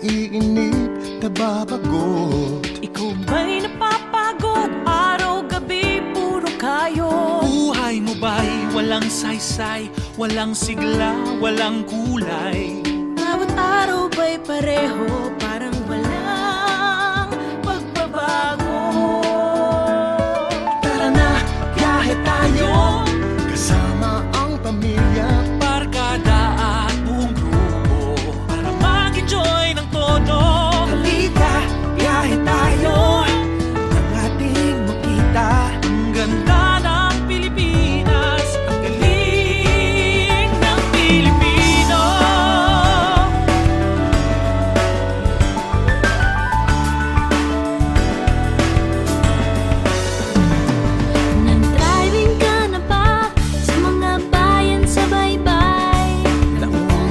naiinip, nababagot. Ikaw ba'y napapagod? Araw-gabi, puro kayo. Buhay mo ba'y walang saysay, walang sigla, walang kulay? Bawat araw ba'y pareho, parang walang pagbabago? Tara na, biyahe tayo, kasama ang pamilya. Barkada at buong grupo, para mag-enjoy ng todo. Halika, biyahe tayo, nang ating makita Ang ganda ng Pilipinas, ang galing ng Pilipino. Nag-driving ka na ba sa mga bayan sa baybay?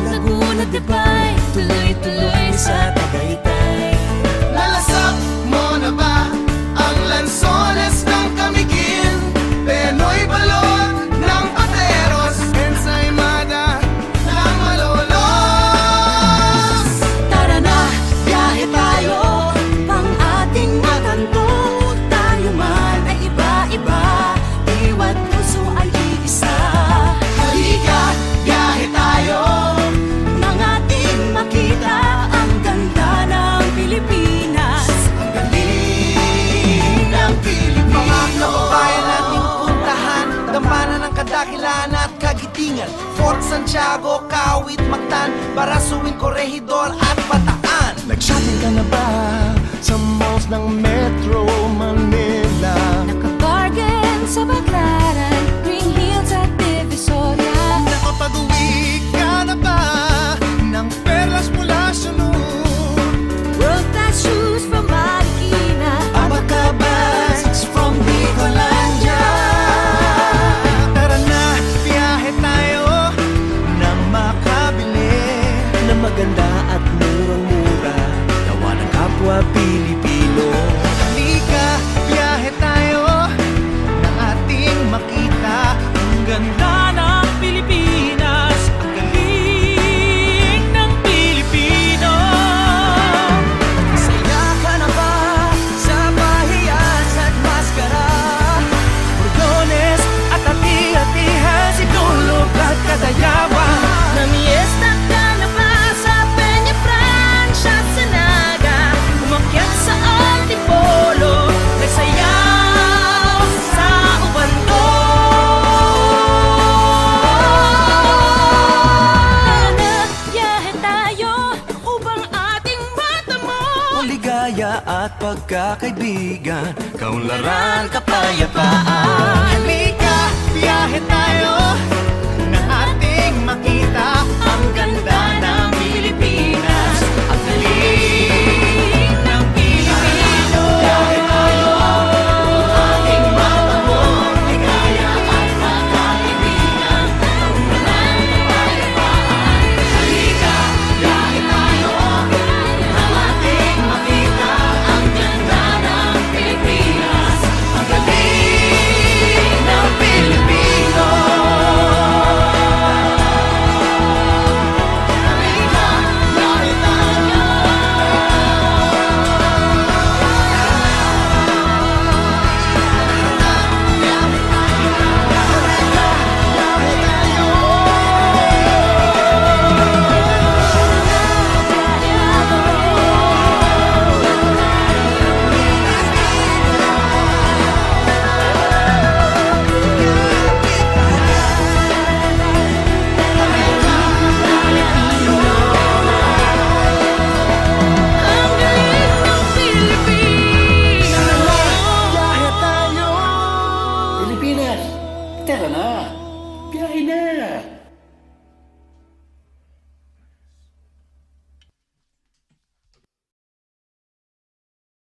Laguna, Tibay, tuloy-tuloy sa Tagaytay. Nalasap mo na ba ang lansones ng Camiguin? Penoy balot ng Pateros, Ensaymada ng Malolos. Tara na, biyahe tayo, pang ating matanto. Tayo man ay iba-iba, iwa't puso ay iisa. Halika, biyahe tayo, Nang ating makita ang ganda ng Pilipinas. ang galing ng Pilipinas. Mga kababayan nating puntahan, dampanan ng kadakilan at kagitingan. Fort Santiago, Kawit, Mactan, Barasuin, Corregidor at Bataan. Nag-shopping ka na ba sa malls ng Metro Manila? Nakabargain sa Baclaran, Green Hills at Divisoria. Nakapag-uwi ka na ba ng perlas mula sa World class shoes from Marikina. Abacabas from Bicolandia? Tara na, biyahe tayo nang makabili na maganda at murang-mura, gawa ng kapwa Pilipino. Halika, biyahe tayo nang ating makita Ang ganda ng Pilipinas, ang galing ng Pilipino. Saya ka na ba sa pahiyas at maskara? Bordones at hati-hatihan, Sinulog at Kadayawan. Namiesta ka na ba sa Peña Francia, sa Naga? Umakyat sa Antipolo, nagsayaw sa Ubando. Tara na, biyahe tayo, upang ating matamo. Ligaya at pagkakaibigan, kaunlaran, kapayapaan. Halika, biyahe tayo